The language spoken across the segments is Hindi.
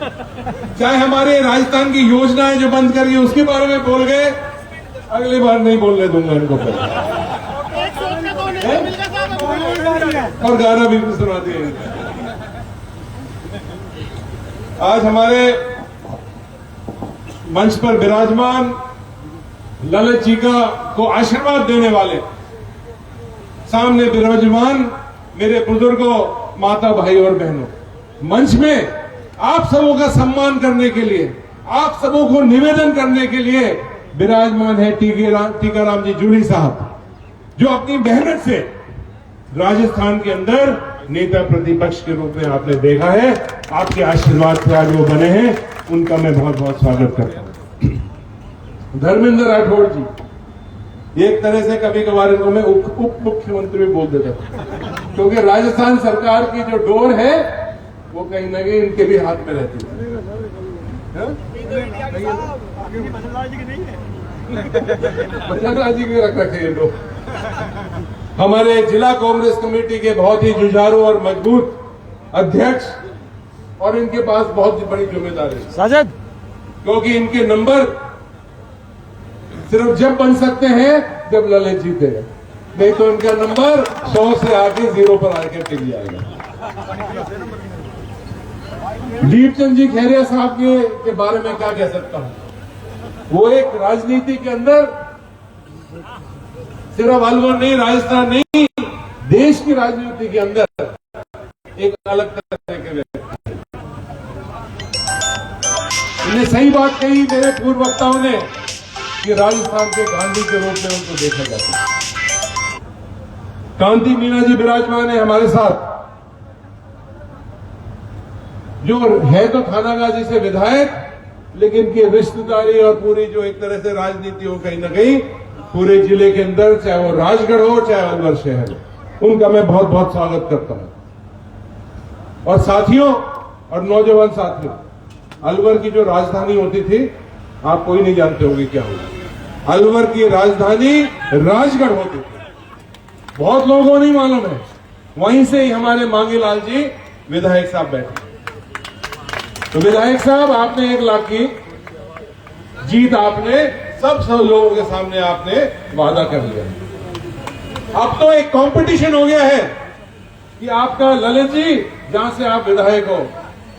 चाहे हमारे राजस्थान की योजनाएं जो बंद करी उसके बारे में बोल गए, अगली बार नहीं बोलने दूंगा इनको और गाना भी सुना दिए। आज हमारे मंच पर विराजमान ललित जी को आशीर्वाद देने वाले, सामने विराजमान मेरे बुजुर्गों, माता, भाई और बहनों, मंच में आप सबों का सम्मान करने के लिए, आप सबों को निवेदन करने के लिए विराजमान है टीकाराम जी जूली साहब, जो अपनी मेहनत से राजस्थान के अंदर नेता प्रतिपक्ष के रूप में आपने देखा है। आपके आशीर्वाद से आज वो बने हैं, उनका मैं बहुत बहुत स्वागत करता हूं। धर्मेंद्र राठौड़ जी, एक तरह से कभी कभार इनको मैं उप मुख्यमंत्री भी बोल देता हूं, क्योंकि राजस्थान सरकार की जो डोर है वो कहीं ना कहीं इनके भी हाथ में रहती है। बचनलाल जी की रख रखे ये लोग। हमारे जिला कांग्रेस कमेटी के बहुत ही जुझारू और मजबूत अध्यक्ष, और इनके पास बहुत बड़ी जिम्मेदारी साजद, क्योंकि इनके नंबर सिर्फ जब बन सकते हैं जब ललित जीतेगा, नहीं तो इनका नंबर 100 से आके 0 पर आकर टिक जाएगा। दीपचंद जी खैरिया साहब के बारे में क्या कह सकता हूं, वो एक राजनीति के अंदर सिर्फ अलवर नहीं, राजस्थान नहीं, देश की राजनीति के अंदर एक अलग तरह के व्यक्ति। इन्हें सही बात कही मेरे पूर्व वक्ताओं ने कि राजस्थान के गांधी के रूप में उनको देखा जाता है। कांति मीना जी विराजमान है हमारे साथ, जो है तो थानागाजी से विधायक, लेकिन की रिश्तेदारी और पूरी जो एक तरह से राजनीति हो कहीं ना कहीं पूरे जिले के अंदर, चाहे वो राजगढ़ हो चाहे अलवर शहर हो, उनका मैं बहुत बहुत स्वागत करता हूं। और साथियों और नौजवान साथियों, अलवर की जो राजधानी होती थी, आप कोई नहीं जानते होंगे क्या होगा। अलवर की राजधानी राजगढ़ होती थी, बहुत लोगों को नहीं मालूम है। वहीं से ही हमारे मांगीलाल जी विधायक साहब बैठे। तो विधायक साहब, आपने 1 लाख की जीत आपने सब लोगों के सामने आपने वादा कर लिया। अब तो एक कंपटीशन हो गया है कि आपका ललित जी, जहां से आप विधायक हो,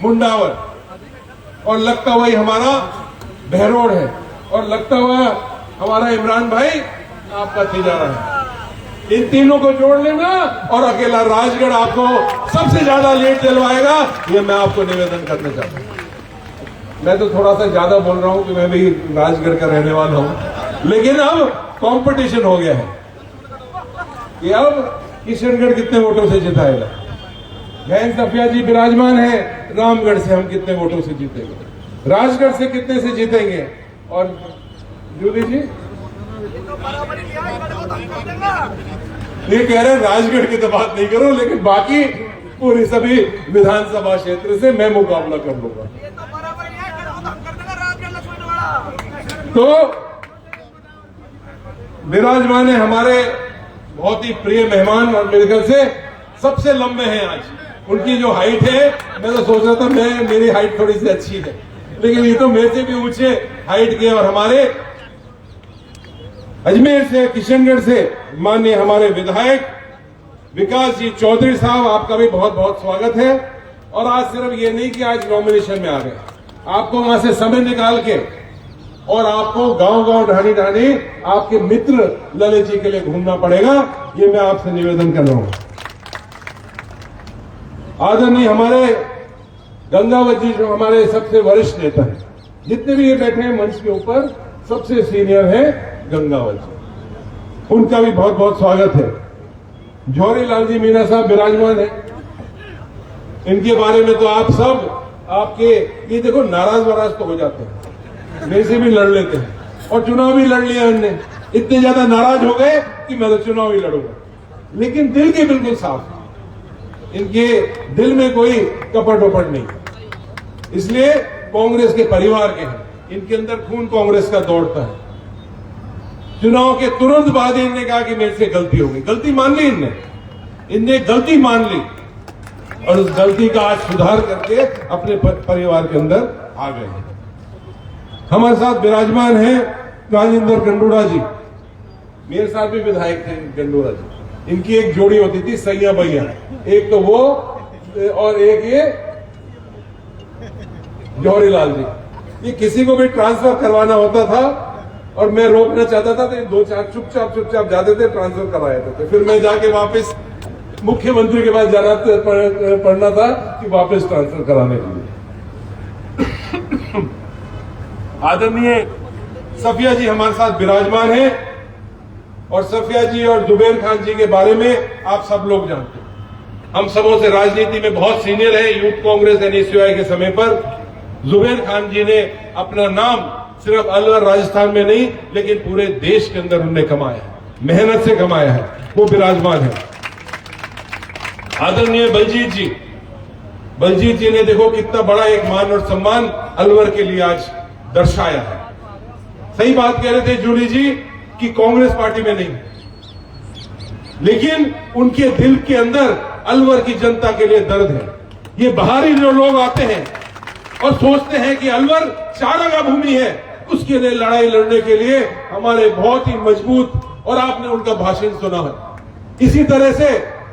मुंडावर, और लगता हुआ हमारा बहरोड है, और लगता हुआ हमारा इमरान भाई आपका तिजारा है। इन तीनों को जोड़ लेना और अकेला राजगढ़ आपको सबसे ज्यादा लीड दिलवाएगा, ये मैं आपको निवेदन करना चाहता हूं। मैं तो थोड़ा सा ज्यादा बोल रहा हूं कि मैं भी राजगढ़ का रहने वाला हूं, लेकिन अब कंपटीशन हो गया है कि अब किशनगढ़ कितने वोटों से जिताएगा। बहन सफिया जी विराजमान है, रामगढ़ से हम कितने वोटों से जीतेंगे, राजगढ़ से कितने से जीतेंगे, और जूली जी ये कह रहे हैं राजगढ़ की तो बात नहीं करो, लेकिन बाकी पूरी सभी विधानसभा क्षेत्र से मैं मुकाबला कर लूंगा। तो विराजमान है हमारे बहुत ही प्रिय मेहमान, और मेरे ख्याल से सबसे लंबे हैं आज। उनकी जो हाइट है, मैं तो सोच रहा था मेरी हाइट थोड़ी सी अच्छी है, लेकिन ये तो मेरे से भी ऊंचे हाइट के। और हमारे अजमेर से, किशनगढ़ से माननीय हमारे विधायक विकास जी चौधरी साहब, आपका भी बहुत बहुत स्वागत है। और आज सिर्फ ये नहीं कि आज नॉमिनेशन में आ गए, आपको वहां से समय निकाल के और आपको गांव गांव ढाणी ढाणी आपके मित्र ललित जी के लिए घूमना पड़ेगा, ये मैं आपसे निवेदन कर रहा हूं। आदरणीय हमारे गंगावत जी, जो हमारे सबसे वरिष्ठ नेता हैं, जितने भी ये बैठे हैं मंच के ऊपर, सबसे सीनियर है गंगावत जी, उनका भी बहुत बहुत स्वागत है। जौहरीलाल जी मीना साहब विराजमान है, इनके बारे में तो आप सब आपके ये देखो नाराज वाराज तो हो जाते हैं, मेरे से भी लड़ लेते हैं, और चुनाव भी लड़ लिया इनने, इतने ज्यादा नाराज हो गए कि मैं तो चुनाव ही लड़ूंगा, लेकिन दिल के बिल्कुल साफ, इनके दिल में कोई कपट वपट नहीं, इसलिए कांग्रेस के परिवार के हैं, इनके अंदर खून कांग्रेस का दौड़ता है। चुनाव के तुरंत बाद इनने कहा कि मेरे से गलती हो गई, गलती मान ली इनने गलती मान ली, और उस गलती का आज सुधार करके अपने परिवार के अंदर आ गए हैं। हमारे साथ विराजमान हैं राजेंद्र गंडोड़ा जी, मेरे साथ भी विधायक थे गंडोड़ा जी। इनकी एक जोड़ी होती थी सैया भैया, एक तो वो और एक ये जौहरीलाल जी। ये किसी को भी ट्रांसफर करवाना होता था और मैं रोकना चाहता था तो ये दो चार चुपचाप जाते थे, ट्रांसफर करा देते थे। फिर मैं जाके वापस मुख्यमंत्री के पास जाना पड़ना था कि वापस ट्रांसफर कराने के लिए। आदरणीय सफिया जी हमारे साथ विराजमान हैं और सफिया जी और जुबेर खान जी के बारे में आप सब लोग जानते हैं। हम सबों से राजनीति में बहुत सीनियर है। यूथ कांग्रेस एनएसयूआई के समय पर जुबेर खान जी ने अपना नाम सिर्फ अलवर राजस्थान में नहीं लेकिन पूरे देश के अंदर उन्होंने कमाया है, मेहनत से कमाया है, वो विराजमान है। आदरणीय बलजीत जी ने देखो कितना बड़ा एक मान और सम्मान अलवर के लिए आज दर्शाया है। सही बात कह रहे थे जूली जी कि कांग्रेस पार्टी में नहीं, लेकिन उनके दिल के अंदर अलवर की जनता के लिए दर्द है। ये बाहरी जो लोग आते हैं और सोचते हैं कि अलवर चारागाह भूमि है, उसके लिए लड़ाई लड़ने के लिए हमारे बहुत ही मजबूत, और आपने उनका भाषण सुना है। इसी तरह से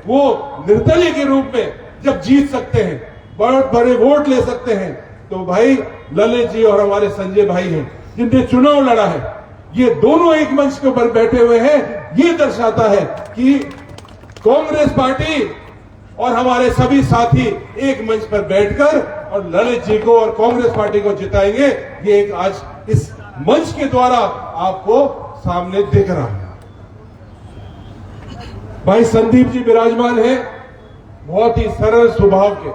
वो निर्दलीय के रूप में जब जीत सकते हैं, बहुत बड़े वोट ले सकते हैं, तो भाई ललित जी और हमारे संजय भाई हैं जिनने चुनाव लड़ा है, ये दोनों एक मंच के ऊपर बैठे हुए हैं। ये दर्शाता है कि कांग्रेस पार्टी और हमारे सभी साथी एक मंच पर बैठकर और ललित जी को और कांग्रेस पार्टी को जिताएंगे। ये एक आज इस मंच के द्वारा आपको सामने दिख रहा है। भाई संदीप जी विराजमान हैं, बहुत ही सरल स्वभाव के,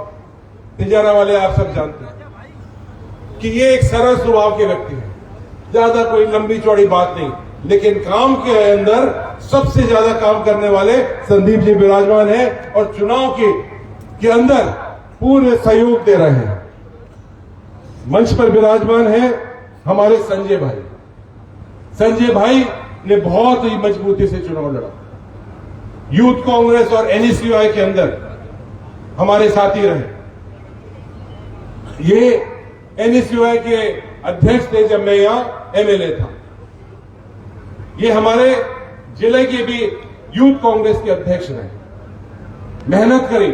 तिजारा वाले आप सब जानते हैं कि ये एक सरल स्वभाव के व्यक्ति हैं, ज्यादा कोई लंबी चौड़ी बात नहीं, लेकिन काम के अंदर सबसे ज्यादा काम करने वाले संदीप जी विराजमान हैं और चुनाव के अंदर पूरे सहयोग दे रहे हैं। मंच पर विराजमान है हमारे संजय भाई। संजय भाई ने बहुत ही मजबूती से चुनाव लड़ा। यूथ कांग्रेस और एनएसयूआई के अंदर हमारे साथी रहे। ये एनएसयूआई के अध्यक्ष थे जब मैं यहां एमएलए था। ये हमारे जिले के भी यूथ कांग्रेस के अध्यक्ष रहे, मेहनत करी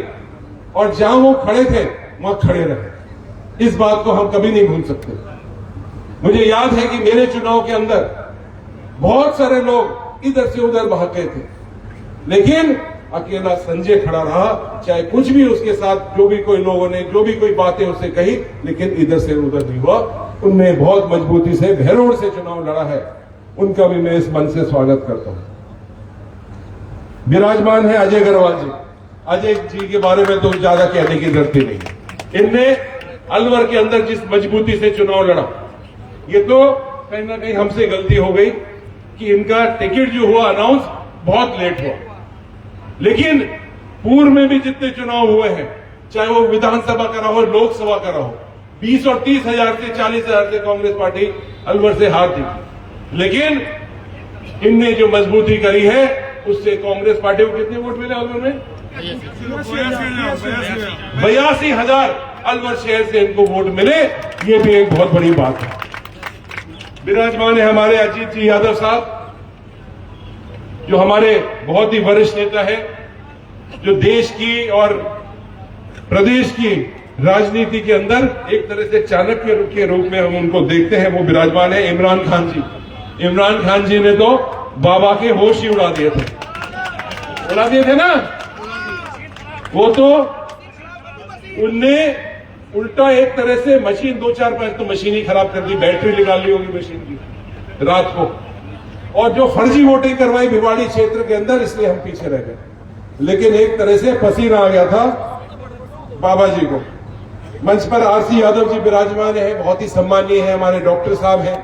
और जहां वो खड़े थे वहां खड़े रहे। इस बात को हम कभी नहीं भूल सकते। मुझे याद है कि मेरे चुनाव के अंदर बहुत सारे लोग इधर से उधर भाग गए थे, लेकिन अकेला संजय खड़ा रहा, चाहे कुछ भी उसके साथ जो भी कोई लोगों ने जो भी कोई बातें उससे कही, लेकिन इधर से उधर नहीं हुआ। उनने बहुत मजबूती से भैरोड़ से चुनाव लड़ा है, उनका भी मैं इस मन से स्वागत करता हूं। विराजमान है अजय अग्रवाल जी। अजय जी के बारे में तो ज्यादा कहने की जरूरत ही नहीं। इनने अलवर के अंदर जिस मजबूती से चुनाव लड़ा, ये तो कहीं ना कहीं हमसे गलती हो गई कि इनका टिकट जो हुआ अनाउंस बहुत लेट हुआ, लेकिन पूर्व में भी जितने चुनाव हुए हैं, चाहे वो विधानसभा का रहा हो, लोकसभा का रहा हो, 20 और 30 हजार से 40 हजार से कांग्रेस पार्टी अलवर से हारती, लेकिन इनने जो मजबूती करी है उससे कांग्रेस पार्टी को कितने वोट मिले अलवर में? 82,000 अलवर शहर से इनको वोट मिले। ये भी एक बहुत बड़ी बात है। विराजमान है हमारे अजीत जी यादव साहब, जो हमारे बहुत ही वरिष्ठ नेता है, जो देश की और प्रदेश की राजनीति के अंदर एक तरह से चाणक्य के रूप में हम उनको देखते हैं। वो विराजमान है इमरान खान जी। इमरान खान जी ने तो बाबा के होश ही उड़ा दिए थे ना। वो तो उनने उल्टा एक तरह से मशीन 2-4-5 तो मशीन ही खराब कर दी, बैटरी निकाल ली होगी मशीन की रात को, और जो फर्जी वोटिंग करवाई भिवाड़ी क्षेत्र के अंदर, इसलिए हम पीछे रह गए। लेकिन एक तरह से पसीना आ गया था बाबा जी को। मंच पर आरसी यादव जी विराजमान है, बहुत ही सम्मानीय है, हमारे डॉक्टर साहब हैं,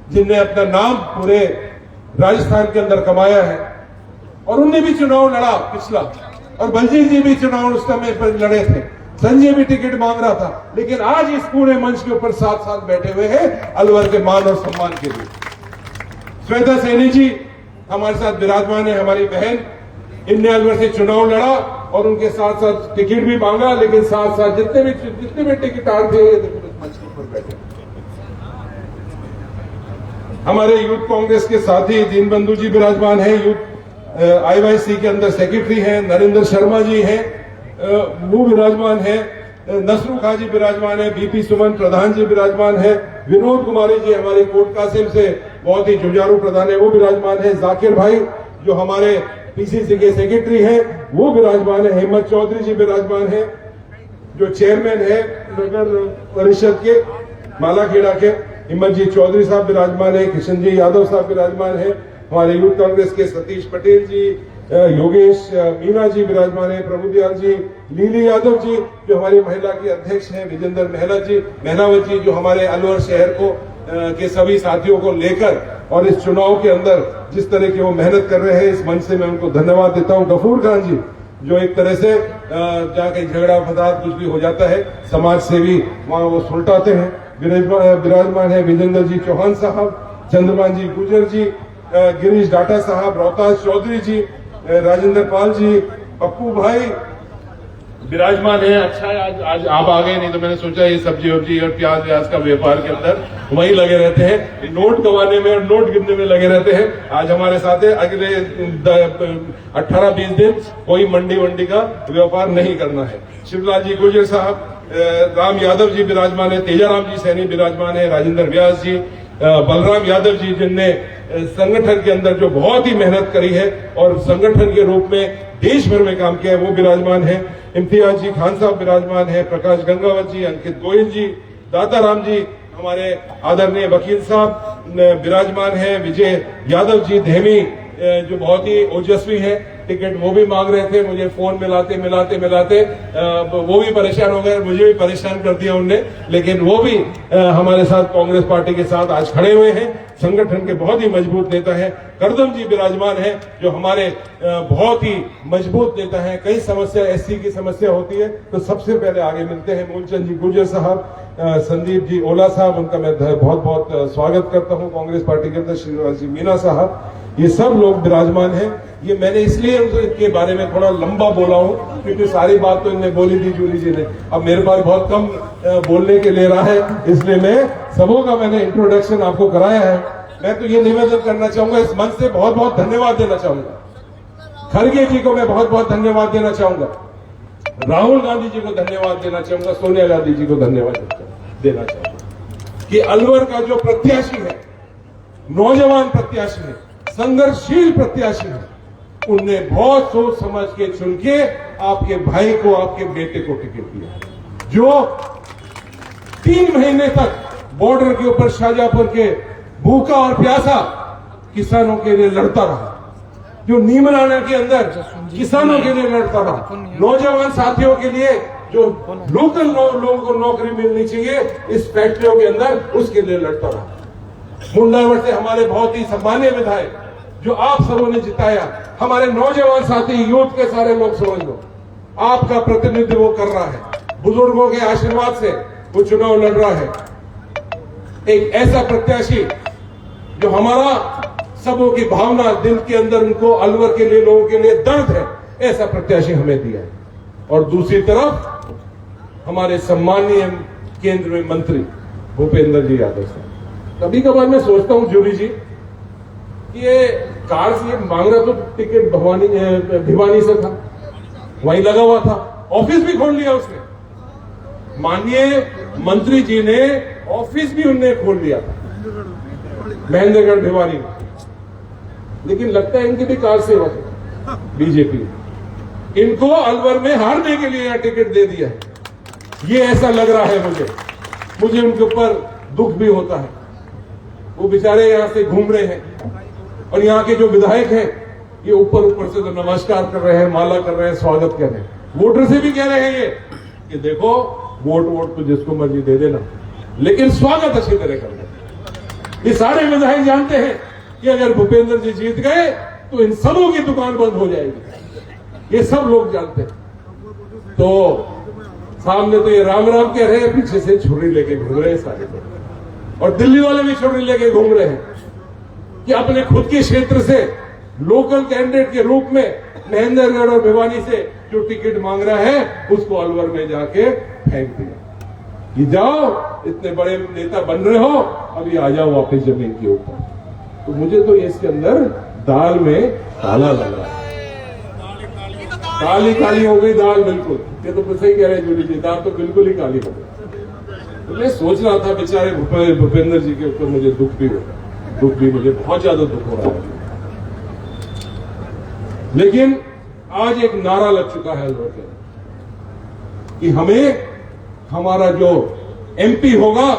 जिनने अपना नाम पूरे राजस्थान के अंदर कमाया है, और उनने भी चुनाव लड़ा पिछला, और बलजीत जी भी चुनाव उस समय पर लड़े थे। संजय भी टिकट मांग रहा था, लेकिन आज इस पूरे मंच के ऊपर साथ साथ बैठे हुए हैं अलवर के मान और सम्मान के लिए। श्वेता सैनी जी हमारे साथ विराजमान है, हमारी बहन। इनने अलवर से चुनाव लड़ा और उनके साथ साथ टिकट भी मांगा, लेकिन साथ साथ जितने भी टिकटार थे ये देखो मंच के ऊपर बैठे। हमारे यूथ कांग्रेस के साथी दीनबंधु जी विराजमान है, यूथ आईवाईसी के अंदर सेक्रेटरी हैं, नरेंद्र शर्मा जी हैं, वो विराजमान है, नसरू खां जी विराजमान है, बीपी सुमन प्रधान जी विराजमान है, विनोद कुमारी जी हमारे कोट कासिम से बहुत ही जुझारू प्रधान है वो विराजमान है, जाकिर भाई जो हमारे पीसीसी के सेक्रेटरी हैं वो विराजमान है, हिम्मत चौधरी जी विराजमान है जो चेयरमैन है नगर परिषद के मालाखेड़ा के, हिम्मत जी चौधरी साहब विराजमान है, किशन जी यादव साहब विराजमान है, हमारे यूथ कांग्रेस के सतीश पटेल जी, योगेश मीना जी विराजमान है, प्रभुदयाल जी, लीली यादव जी जो हमारी महिला की अध्यक्ष हैं, विजेंद्र महलावत जी जो हमारे अलवर शहर को के सभी साथियों को लेकर और इस चुनाव के अंदर जिस तरह की वो मेहनत कर रहे हैं, इस मंच से मैं उनको धन्यवाद देता हूं। गफूर खान जी जो एक तरह से जहाँ कहीं झगड़ा फसाद कुछ भी हो जाता है समाज सेवी वहां वो सुलटाते हैं, विराजमान है विजेंद्र जी चौहान साहब, चंद्रमान जी गुजर जी, गिरीश डाटा साहब, रोहतास चौधरी जी, राजेंद्र पाल जी, पप्पू भाई विराजमान है। अच्छा है आज आप आ गए, नहीं तो मैंने सोचा ये सब्जी वब्जी और प्याज व्याज का व्यापार के अंदर वही लगे रहते हैं, नोट कमाने में और नोट गिनने में लगे रहते हैं। आज हमारे साथ है, अगले 18-20 दिन कोई मंडी वंडी का व्यापार नहीं करना है। शिवलाल जी गुर्जर साहब, राम यादव जी विराजमान है, तेजाराम जी सैनी विराजमान है, राजेंद्र व्यास जी, बलराम यादव जी जिनने संगठन के अंदर जो बहुत ही मेहनत करी है और संगठन के रूप में देश भर में काम किया है वो विराजमान है, इम्तियाज जी खान साहब विराजमान है, प्रकाश गंगावत जी, अंकित गोयल जी, दाताराम जी हमारे आदरणीय वकील साहब विराजमान है, विजय यादव जी धेमी जो बहुत ही ओजस्वी है, टिकट वो भी मांग रहे थे, मुझे फोन मिलाते वो भी परेशान हो गए, मुझे भी परेशान कर दिया उनने, लेकिन वो भी हमारे साथ कांग्रेस पार्टी के साथ आज खड़े हुए हैं। संगठन के बहुत ही मजबूत नेता है। करदम जी विराजमान है जो हमारे बहुत ही मजबूत नेता है। कई समस्या एससी की समस्या होती है तो सबसे पहले आगे मिलते हैं। मूलचंद जी गुर्जर साहब, संदीप जी ओला साहब, उनका मैं बहुत बहुत स्वागत करता हूं। कांग्रेस पार्टी के अंदर श्रीनिवास जी मीना साहब, ये सब लोग विराजमान हैं। ये मैंने इसलिए उनके बारे में थोड़ा लंबा बोला हूँ क्योंकि सारी बात तो इन्हें बोली थी जूली जी ने, अब मेरे पास बहुत कम बोलने के लिए रहा है, इसलिए मैं सबों का मैंने इंट्रोडक्शन आपको कराया है। मैं तो ये निवेदन करना चाहूंगा, इस मंच से बहुत बहुत धन्यवाद देना चाहूंगा। खड़गे जी को मैं बहुत बहुत धन्यवाद देना चाहूंगा, राहुल गांधी जी को धन्यवाद देना चाहूंगा, सोनिया गांधी जी को धन्यवाद देना चाहूंगा कि अलवर का जो प्रत्याशी है, नौजवान प्रत्याशी है, संघर्षशील प्रत्याशी है, उनने बहुत सोच समझ के चुन के आपके भाई को, आपके बेटे को टिकट दिया, जो 3 महीने तक बॉर्डर के ऊपर शाहजहांपुर के भूखा और प्यासा किसानों के लिए लड़ता रहा, जो नीमराना के अंदर किसानों के लिए लड़ता रहा, नौजवान साथियों के लिए जो लोकल लोगों को नौकरी मिलनी चाहिए इस फैक्ट्रियों के अंदर, उसके लिए लड़ता रहा। मुंडावर से हमारे बहुत ही सम्मानीय विधायक जो आप सबों ने जिताया, हमारे नौजवान साथी यूथ के सारे लोग समझ लो, आपका प्रतिनिधित्व वो कर रहा है, बुजुर्गों के आशीर्वाद से वो चुनाव लड़ रहा है। एक ऐसा प्रत्याशी जो हमारा सबों की भावना दिल के अंदर, उनको अलवर के लिए, लोगों के लिए दर्द है, ऐसा प्रत्याशी हमें दिया है। और दूसरी तरफ हमारे सम्मानीय केंद्र में मंत्री भूपेंद्र जी यादव साहब, कभी कभार मैं सोचता हूं जूली जी, ये कार से मांग रहा तो टिकट भिवानी से था, वहीं लगा हुआ था, ऑफिस भी खोल लिया उसने, माननीय मंत्री जी ने ऑफिस भी उनने खोल लिया था महेंद्रगढ़ भिवानी में, लेकिन लगता है इनकी भी कार सेवा है बीजेपी, इनको अलवर में हारने के लिए यहां टिकट दे दिया है। ये ऐसा लग रहा है मुझे उनके ऊपर दुख भी होता है। वो बेचारे यहां से घूम रहे हैं और यहाँ के जो विधायक हैं ये ऊपर से तो नमस्कार कर रहे हैं, माला कर रहे हैं, स्वागत कर रहे हैं, वोटर से भी कह रहे हैं ये कि देखो वोट तो जिसको मर्जी दे देना, लेकिन स्वागत अच्छी तरह कर देना। ये सारे विधायक जानते हैं कि अगर भूपेंद्र जी जीत गए तो इन सबों की दुकान बंद हो जाएगी, ये सब लोग जानते हैं। तो सामने तो ये राम राम कह रहे हैं, पीछे से छुरी लेके घूम रहे हैं सारे लोग, और दिल्ली वाले भी छुरी लेके घूम रहे हैं कि अपने खुद के क्षेत्र से लोकल कैंडिडेट के रूप में महेंद्रगढ़ और भिवानी से जो टिकट मांग रहा है उसको अलवर में जाके फेंक दिया कि जाओ, इतने बड़े नेता बन रहे हो, अभी आ जाओ वापस जमीन के ऊपर। तो मुझे तो इसके अंदर दाल में काला लग रहा है, काली काली हो गई दाल बिल्कुल। ये तो सही कह रहे हैं जूली जी, दाल तो बिल्कुल ही काली हो गई। तो मैं सोच रहा था बेचारे भूपेंद्र जी के ऊपर मुझे दुख भी मुझे बहुत ज्यादा दुख हो रहा है। लेकिन आज एक नारा लग चुका है अलवर के कि हमें हमारा जो एमपी होगा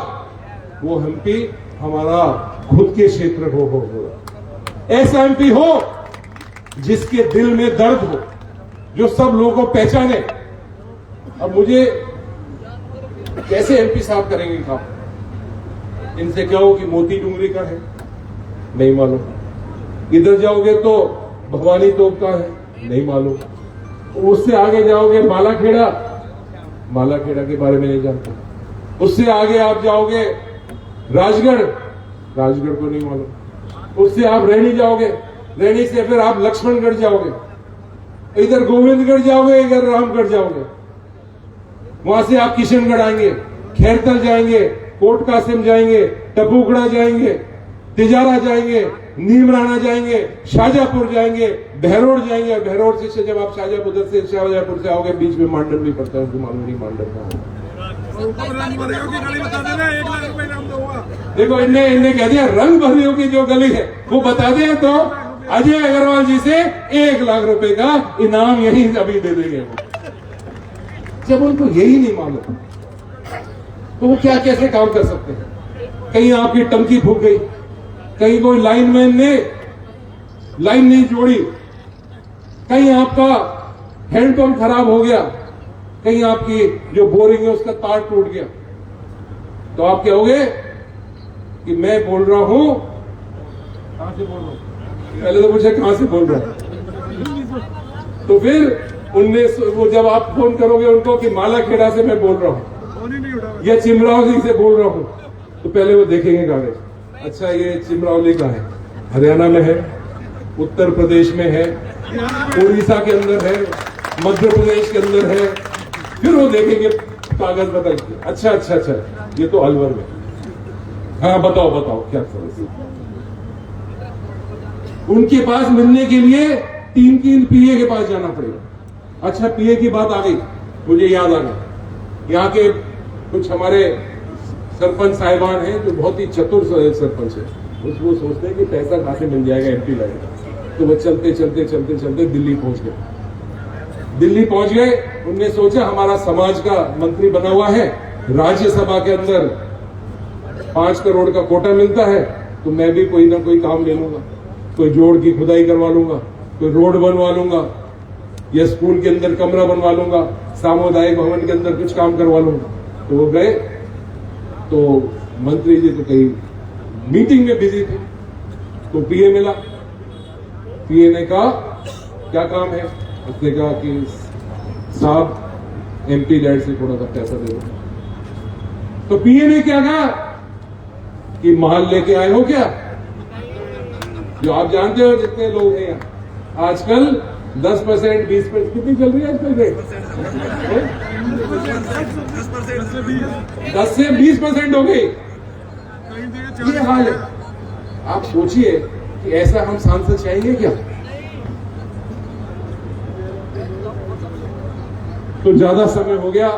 वो एमपी हमारा खुद के क्षेत्र को होगा। ऐसा एमपी हो जिसके दिल में दर्द हो, जो सब लोगों को पहचाने। अब मुझे कैसे एमपी साहब करेंगे काम? इनसे कहो कि मोती डूंगरी का है, नहीं मालूम। इधर जाओगे तो भवानी तोप का है, नहीं मालूम। उससे आगे जाओगे मालाखेड़ा के बारे में नहीं जानते। उससे आगे आप जाओगे राजगढ़ को नहीं मालूम। उससे आप रैनी जाओगे, रैनी से फिर आप लक्ष्मणगढ़ जाओगे, इधर गोविंदगढ़ जाओगे, इधर रामगढ़ जाओगे, वहां से आप किशनगढ़ आएंगे, खैरतल जाएंगे, कोट कासिम जाएंगे, टपूकड़ा जाएंगे, तिजारा जाएंगे, नीमराना जाएंगे, शाहजहापुर जाएंगे, बहरोड जाएंगे। बहरोड से जब आप शाहजहापुर से शाहजहापुर से आओगे, बीच में मांडर भी पड़ता है, मालूम नहीं मांडर का। देखो इनने कह दिया रंग भरियों की जो गली है वो बता दें तो अजय अग्रवाल जी से 1 लाख रुपए का इनाम यही अभी दे देंगे। जब उनको यही नहीं मालूम तो वो क्या कैसे काम कर सकते हैं? कहीं आपकी टंकी फूक गई, कहीं कोई लाइनमैन ने लाइन नहीं जोड़ी, कहीं आपका हैंडपंप खराब हो गया, कहीं आपकी जो बोरिंग है उसका तार टूट गया, तो आप कहोगे कि मैं बोल रहा हूं, कहां से बोल रहा हूं? पहले तो पूछे कहां से बोल रहा हूं, तो फिर वो जब आप फोन करोगे उनको कि मालाखेड़ा से मैं बोल रहा हूं या चिमरावली से बोल रहा हूं, तो पहले वो देखेंगे कागज। अच्छा ये चिमरावली का है, हरियाणा में है, उत्तर प्रदेश में है, उड़ीसा के अंदर है, मध्य प्रदेश के अंदर है, फिर वो देखेंगे कागज बदल के। अच्छा ये तो अलवर में। हाँ बताओ क्या समस्या? उनके पास मिलने के लिए 3 पीए के पास जाना पड़ेगा। अच्छा पीए की बात आ गई, मुझे याद आ गया, यहाँ के कुछ हमारे सरपंच साहिबान हैं जो बहुत ही चतुर सरपंच है। वो सोचते हैं कि पैसा कहां से मिल जाएगा एमपी लगेगा, तो वो चलते दिल्ली पहुंच गए। उनने सोचा हमारा समाज का मंत्री बना हुआ है, राज्यसभा के अंदर 5 करोड़ का कोटा मिलता है, तो मैं भी कोई ना कोई काम ले लूंगा, कोई जोड़ की खुदाई करवा लूंगा, कोई रोड बनवा लूंगा, या स्कूल के अंदर कमरा बनवा लूंगा, सामुदायिक भवन के अंदर कुछ काम करवा लूंगा। तो वो गए, तो मंत्री जी तो कहीं मीटिंग में बिजी थे, तो पीए मिला। पीए ने कहा क्या काम है? उसने कहा कि साहब एमपी डैड से थोड़ा सा पैसा दे दो। तो पीए ने क्या कहा कि माल लेके आए हो क्या? जो आप जानते हो जितने लोग हैं यहाँ आजकल 10% 20% कितनी चल रही है आजकल रेट? 10 से 20% हो गई। ये हाल है। आप सोचिए कि ऐसा हम सांसद चाहेंगे क्या? तो ज्यादा समय हो गया,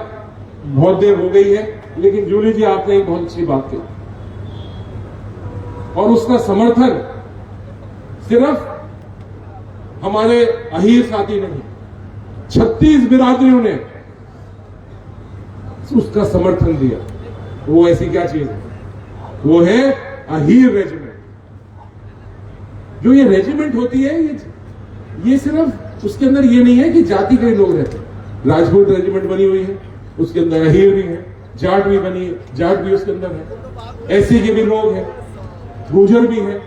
बहुत देर हो गई है, लेकिन जूली जी आपने एक बहुत अच्छी बात कही, और उसका समर्थन सिर्फ हमारे अहीर साथी नहीं, 36 बिरादरियों ने उसका समर्थन दिया। वो ऐसी क्या चीज है? वो है अहीर रेजिमेंट। जो ये रेजिमेंट होती है, ये सिर्फ उसके अंदर ये नहीं है कि जाति के लोग रहते हैं। राजपूत रेजिमेंट बनी हुई है, उसके अंदर अहीर भी है, जाट भी बनी है, जाट भी उसके अंदर है, एससी के भी लोग हैं, गुर्जर भी है।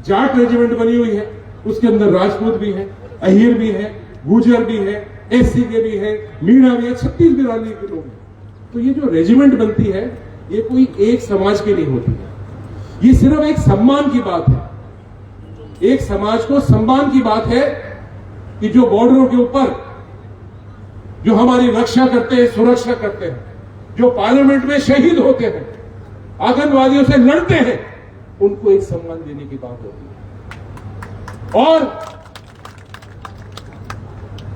जाट रेजिमेंट बनी हुई है, उसके अंदर राजपूत भी है, अहीर भी है, गुर्जर भी है, एससी के भी है, मीणा भी है, 36 बिरादरी के लोग हैं। तो ये जो रेजिमेंट बनती है, ये कोई एक समाज के लिए होती है, ये सिर्फ एक सम्मान की बात है, एक समाज को सम्मान की बात है कि जो बॉर्डरों के ऊपर जो हमारी रक्षा करते हैं, सुरक्षा करते हैं, जो पार्लियामेंट में शहीद होते हैं, आतंकवादियों से लड़ते हैं, उनको एक सम्मान देने की बात होती है। और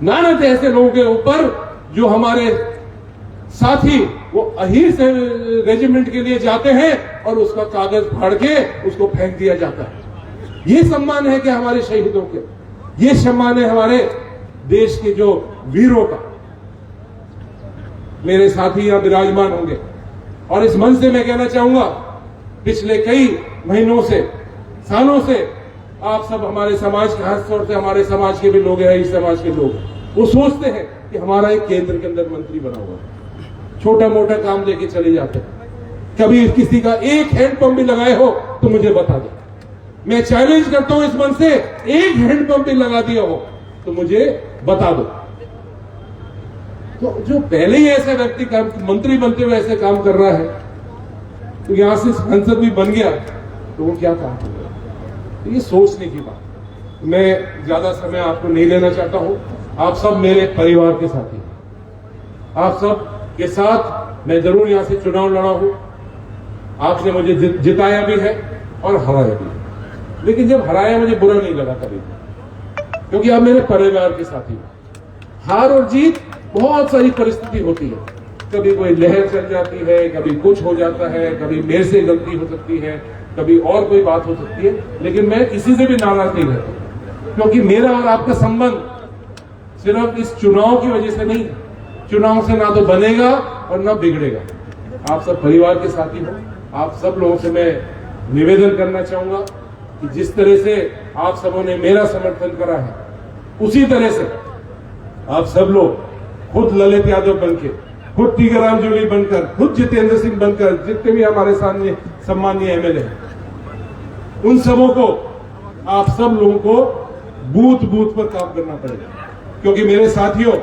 नानत ऐसे लोगों के ऊपर जो हमारे साथी वो अहीर से रेजिमेंट के लिए जाते हैं और उसका कागज फाड़ के उसको फेंक दिया जाता है। ये सम्मान है कि हमारे शहीदों के, ये सम्मान है हमारे देश के जो वीरों का। मेरे साथी यहां विराजमान होंगे और इस मंच से मैं कहना चाहूंगा, पिछले कई महीनों से, सालों से आप सब हमारे समाज के, खासतौर से हमारे समाज के भी लोग हैं, इस समाज के लोग, वो सोचते हैं कि हमारा एक केंद्र के अंदर मंत्री बना हुआ है, छोटा मोटा काम लेके चले जाते हैं। कभी किसी का एक हैंडपंप भी लगाए हो तो मुझे बता दो। मैं चैलेंज करता हूं इस मंच से, एक हैंडपंप भी लगा दिया हो तो मुझे बता दो। तो जो पहले ही ऐसे व्यक्ति काम, मंत्री बनते हुए ऐसे काम कर रहा है, तो यहां से सांसद भी बन गया तो वो क्या काम कर रहा है? तो ये सोचने की बात। मैं ज्यादा समय आपको नहीं लेना चाहता हूं। आप सब मेरे परिवार के साथी हैं। आप सब के साथ मैं जरूर यहां से चुनाव लड़ा हूं। आपने मुझे जिताया भी है और हराया भी है, लेकिन जब हराया मुझे बुरा नहीं लगा कभी, क्योंकि आप मेरे परिवार के साथी हो। हार और जीत बहुत सारी परिस्थिति होती है, कभी कोई लहर चल जाती है, कभी कुछ हो जाता है, कभी मेरे से गलती हो सकती है, कभी और कोई बात हो सकती है, लेकिन मैं किसी से भी नाराज नहीं रहता, क्योंकि मेरा और आपका संबंध सिर्फ इस चुनाव की वजह से नहीं, चुनाव से ना तो बनेगा और ना बिगड़ेगा। आप सब परिवार के साथी हो। आप सब लोगों से मैं निवेदन करना चाहूंगा कि जिस तरह से आप सबों ने मेरा समर्थन करा है, उसी तरह से आप सब लोग खुद ललित यादव बनके, खुद टीकाराम जूली बनकर, खुद जितेंद्र सिंह बनकर, जितने भी हमारे सामने सम्मानीय एमएलए हैं, उन सबों को, आप सब लोगों को बूथ बूथ पर काम करना पड़ेगा, क्योंकि मेरे साथियों